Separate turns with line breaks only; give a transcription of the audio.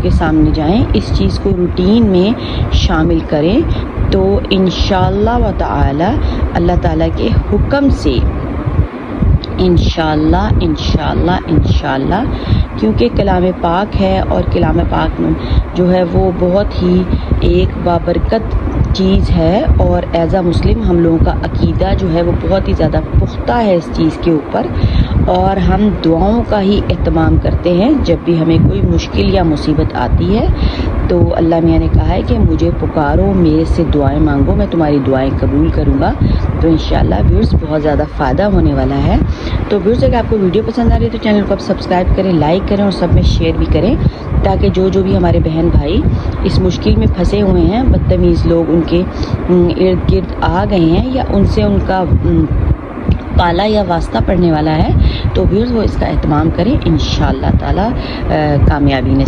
के सामने जाएं, इस चीज़ को रूटीन में शामिल करें, तो इंशाअल्लाह व ताला अल्लाह ताला के हुक्म से इंशाअल्लाह क्योंकि कलाम पाक है और कलाम पाक में जो है वो बहुत ही एक बाबरकत चीज़ है, और एज़ अ मुस्लिम हम लोगों का अकीदा जो है वो बहुत ही ज़्यादा पुख्ता है इस चीज़ के ऊपर, और हम दुआओं का ही एहतमाम करते हैं। जब भी हमें कोई मुश्किल या मुसीबत आती है तो अल्लाह मियाँ ने कहा है कि मुझे पुकारो, मेरे से दुआएं मांगो, मैं तुम्हारी दुआएं कबूल करूँगा। तो इंशाअल्लाह व्यूअर्स बहुत ज़्यादा फ़ायदा होने वाला है। तो व्यूअर्स अगर आपको वीडियो पसंद आ रही है तो चैनल को आप सब्सक्राइब करें, लाइक करें और सब में शेयर भी करें, ताकि जो भी हमारे बहन भाई इस मुश्किल में फंसे हुए हैं, बदतमीज़ लोग उनके इर्द गिर्द आ गए हैं या उनसे उनका पाला या वास्ता पड़ने वाला है, तो व्यूअर्स वो इसका एहतमाम करें, इंशाअल्लाह ताला कामयाबी ने